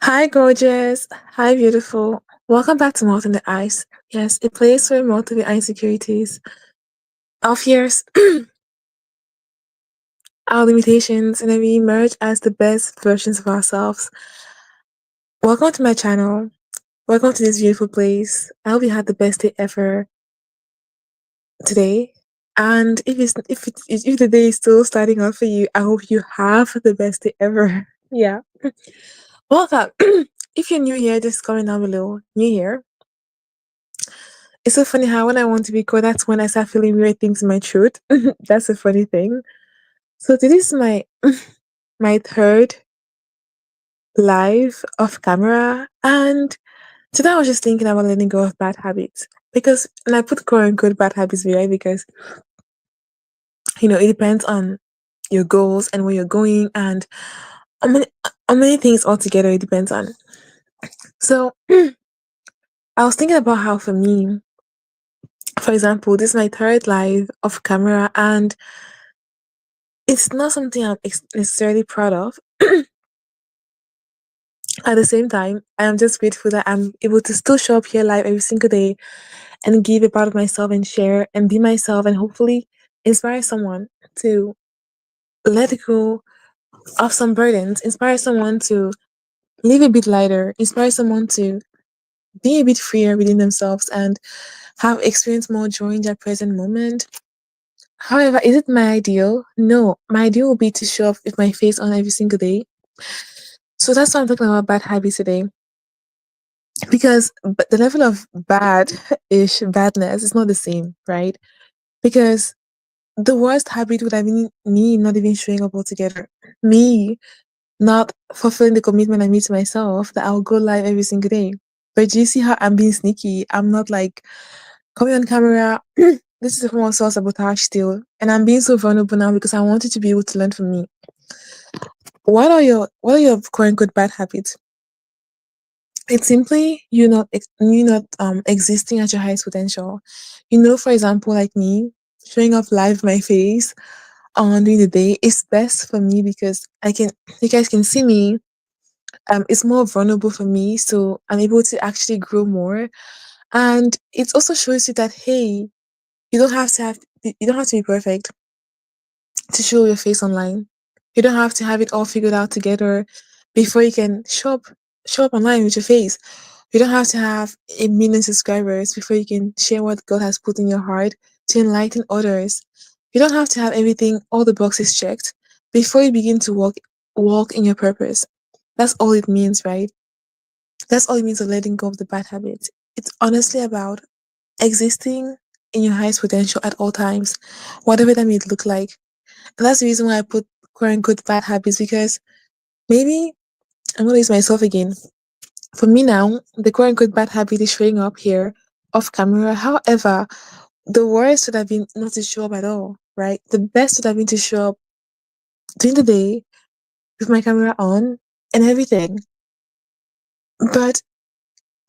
Hi, gorgeous. Hi, beautiful. Welcome back to Malt in the Ice. Yes, a place where multiple insecurities, our fears, our limitations, and then we emerge as the best versions of ourselves. Welcome to my channel. Welcome to this beautiful place. I hope you had the best day ever today. And if the day is still starting off for you, I hope you have the best day ever. Yeah. Welcome. If you're new here, just comment down below. New here. It's so funny how when I want to be cool, that's when I start feeling weird things in my throat. That's a funny thing. So today is my my third live off camera, and today I was just thinking about letting go of bad habits because, and I put quote unquote bad habits right because it depends on your goals and where you're going and on many things altogether. It depends on. So I was thinking about how for me, for example, this is my third live off camera, and it's not something I'm necessarily proud of. At the same time, I am just grateful that I'm able to still show up here live every single day and give a part of myself and share and be myself and hopefully inspire someone to let go of some burdens, inspire someone to live a bit lighter, inspire someone to be a bit freer within themselves and have experienced more joy in their present moment. However, is it my ideal? No, my ideal would be to show up with my face on every single day. So that's why I'm talking about bad habits today. Because the level of bad-ish badness is not the same, right? Because the worst habit would have been me not even showing up altogether, me not fulfilling the commitment I made to myself that I'll go live every single day. But do you see how I'm being sneaky? I'm not like coming on camera. This is a form of self sabotage still, and I'm being so vulnerable now because I wanted to be able to learn from me. What are your quote unquote bad habits? It's simply you not existing at your highest potential. For example, like me, showing up live my face on during the day is best for me because you guys can see me. It's more vulnerable for me, so I'm able to actually grow more. And it also shows you that hey, you don't have to be perfect to show your face online. You don't have to have it all figured out together before you can show up online with your face. You don't have to have 1 million subscribers before you can share what God has put in your heart to enlighten others. You don't have to have everything, all the boxes checked before you begin to walk in your purpose. That's all it means, right? That's all it means of letting go of the bad habits. It's honestly about existing in your highest potential at all times, whatever that may look like. And that's the reason why I put quote unquote bad habits because maybe I'm gonna use myself again. For me now, the quote unquote bad habit is showing up here off camera. However, the worst would have been not to show up at all, right? The best would have been to show up during the day with my camera on and everything. But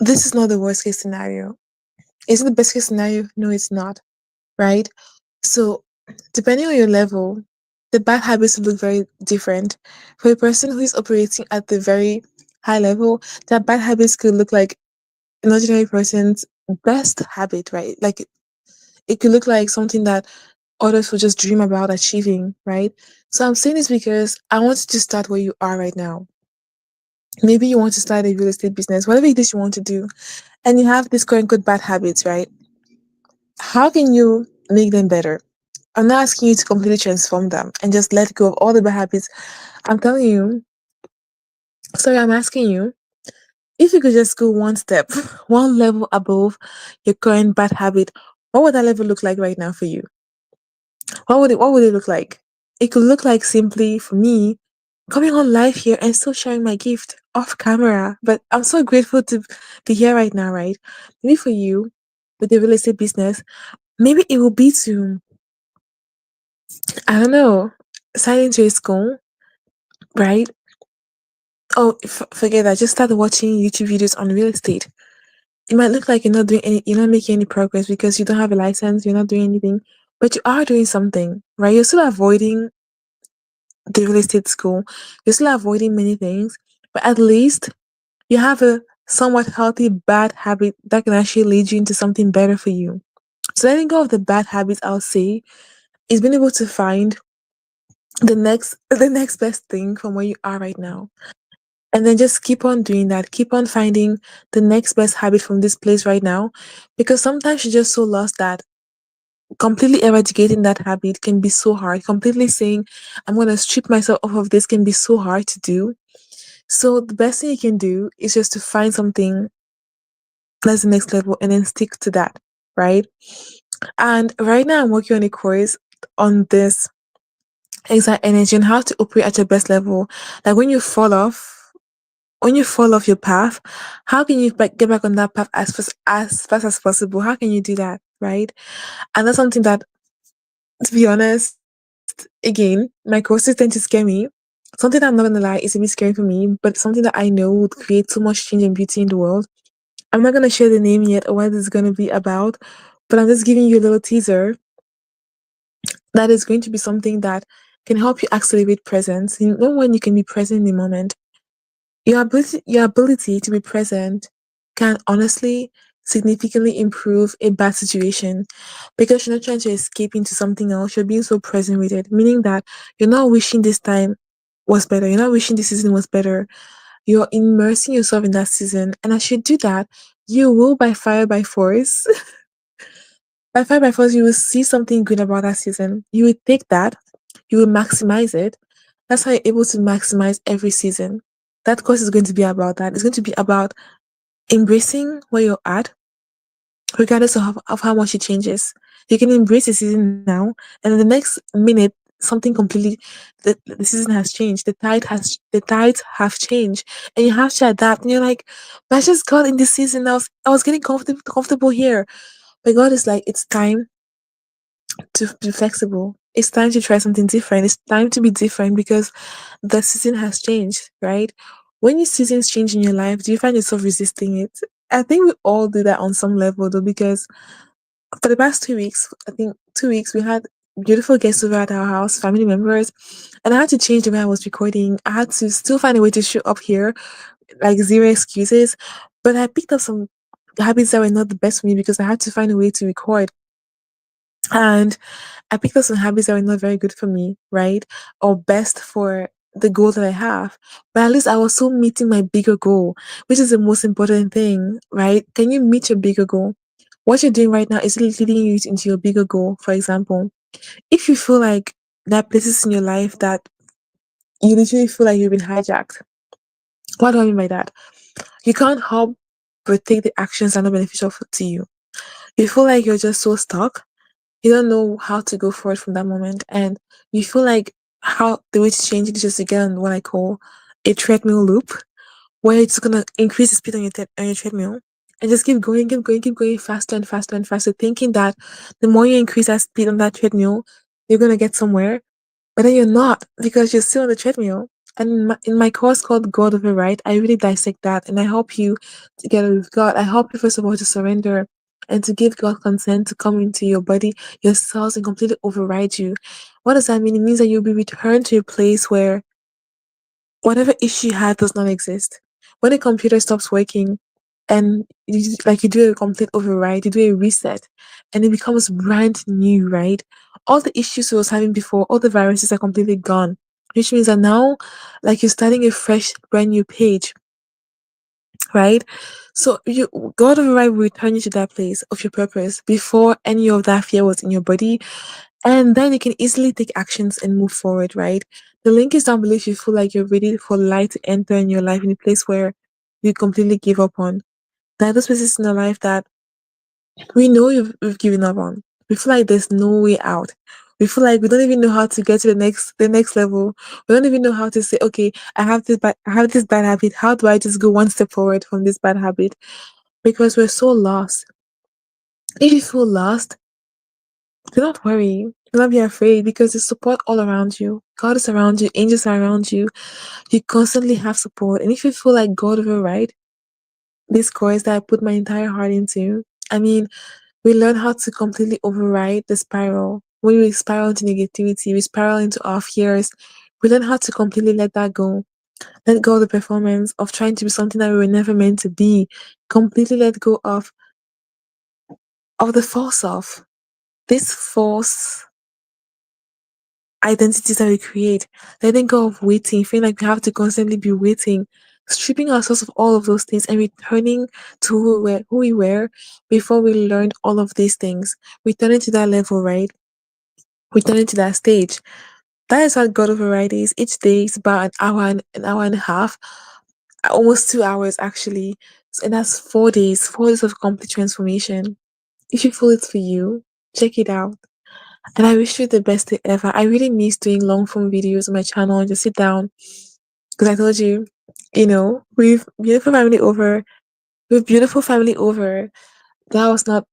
this is not the worst case scenario. Is it the best case scenario? No, it's not, right? So, depending on your level, the bad habits will look very different. For a person who is operating at the very high level, that bad habits could look like an ordinary person's best habit, right? Like it could look like something that others will just dream about achieving, right? So I'm saying this because I want you to start where you are right now. Maybe you want to start a real estate business, whatever it is you want to do, and you have these quote unquote bad habits, right? How can you make them better? I'm not asking you to completely transform them and just let go of all the bad habits. I'm telling you, sorry, I'm asking you if you could just go one step, one level above your current bad habit, what would that level look like right now for you? What would it look like? It could look like simply for me coming on live here and still sharing my gift off camera. But I'm so grateful to be here right now, right? Maybe for you with the real estate business, maybe it will be to, I don't know, sign into a school, right? Oh, forget that. Just start watching YouTube videos on real estate. It might look like you're not making any progress because you don't have a license, you're not doing anything, but you are doing something, right? You're still avoiding the real estate school. You're still avoiding many things, but at least You have a somewhat healthy bad habit that can actually lead you into something better for you. So letting go of the bad habits, I'll say, is being able to find the next best thing from where you are right now. And then just keep on doing that. Keep on finding the next best habit from this place right now. Because sometimes you're just so lost that completely eradicating that habit can be so hard. Completely saying, I'm going to strip myself off of this can be so hard to do. So the best thing you can do is just to find something that's the next level and then stick to that, right? And right now I'm working on a course on this exact energy and how to operate at your best level. Like when you fall off your path, how can you get back on that path as fast as possible? How can you do that, right? And that's something that, to be honest, again, my courses tend to scare me. Something that I'm not gonna lie is a bit scary for me, but something that I know would create so much change and beauty in the world. I'm not gonna share the name yet or what it's gonna be about, but I'm just giving you a little teaser that is going to be something that can help you accelerate presence. You know when you can be present in the moment. Your ability to be present can honestly significantly improve a bad situation because you're not trying to escape into something else. You're being so present with it, meaning that you're not wishing this time was better. You're not wishing this season was better. You're immersing yourself in that season. And as you do that, you will, by fire, by force, by fire, by force, you will see something good about that season. You will take that, you will maximize it. That's how you're able to maximize every season. That course is going to be about that. It's going to be about embracing where you're at, regardless of how much it changes. You can embrace the season now, and in the next minute, something completely the season has changed. The tides have changed, and you have to adapt. And you're like, but I just got in this season. I was getting comfortable here. But God is like, it's time to be flexible. It's time to try something different. It's time to be different because the season has changed, right? When your seasons change in your life, do you find yourself resisting it? I think we all do that on some level though, because for the past 2 weeks, I think 2 weeks, we had beautiful guests over at our house, family members, and I had to change the way I was recording. I had to still find a way to show up here, like zero excuses. But I picked up some habits that were not the best for me because I had to find a way to record. And I picked up some habits that were not very good for me, right? Or best for the goal that I have. But at least I was still meeting my bigger goal, which is the most important thing, right? Can you meet your bigger goal? What you're doing right now is leading you into your bigger goal. For example, if you feel like there are places in your life that you literally feel like you've been hijacked, what do I mean by that? You can't help but take the actions that are not beneficial to you. You feel like you're just so stuck, you don't know how to go forward from that moment, and you feel like how the way to change it is just to get on what I call a treadmill loop, where it's gonna increase the speed on your treadmill and just keep going faster and faster and faster, thinking that the more you increase that speed on that treadmill, you're gonna get somewhere, but then you're not because you're still on the treadmill. And in my course called God Override, I really dissect that and I help you together with God. I help you first of all to surrender and to give God consent to come into your body, your cells, and completely override you. What does that mean? It means that you'll be returned to a place where whatever issue you had does not exist. When a computer stops working and you do a complete override, you do a reset, and it becomes brand new, right? All the issues you was having before, all the viruses are completely gone, which means that now, like you're starting a fresh, brand new page, right? So God override will return you to that place of your purpose before any of that fear was in your body, and then you can easily take actions and move forward, right? The link is down below if you feel like you're ready for light to enter in your life in a place where you completely give up on. There are those places in your life that we know we've given up on. We feel like there's no way out. We feel like we don't even know how to get to the next level. We don't even know how to say, okay, I have this bad habit. How do I just go one step forward from this bad habit? Because we're so lost. If you feel lost, do not worry. Do not be afraid because there's support all around you. God is around you. Angels are around you. You constantly have support. And if you feel like God override this course that I put my entire heart into, I mean, we learn how to completely override the spiral. When we spiral into negativity, we spiral into our fears. We learn how to completely let that go. Let go of the performance of trying to be something that we were never meant to be. Completely let go of the false self. This false identities that we create, letting go of waiting, feeling like we have to constantly be waiting, stripping ourselves of all of those things and returning to who we were before we learned all of these things. Returning to that level, right? Returning to that stage. That is what God of Variety is. Each day is about an hour and a half, almost 2 hours actually. And that's 4 days, 4 days of complete transformation. If you feel it's for you, check it out. And I wish you the best day ever. I really miss doing long form videos on my channel and just sit down. Because I told you, with beautiful family over, that was not,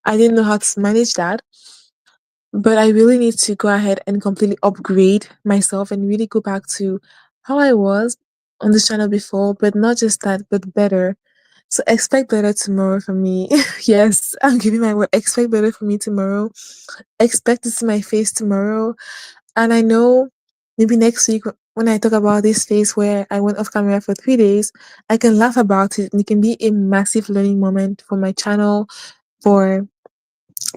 I didn't know how to manage that. But I really need to go ahead and completely upgrade myself and really go back to how I was on this channel before, but not just that, but better. So expect better tomorrow from me. Yes, I'm giving my word. Expect better from me tomorrow. Expect to see my face tomorrow. And I know maybe next week when I talk about this phase where I went off camera for 3 days, I can laugh about it and it can be a massive learning moment for my channel, for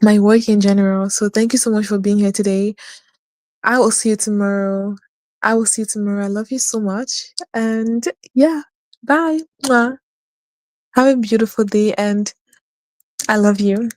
my work in general. So thank you so much for being here today. I will see you tomorrow. I will see you tomorrow. I love you so much. And yeah, bye. Mwah. Have a beautiful day and I love you.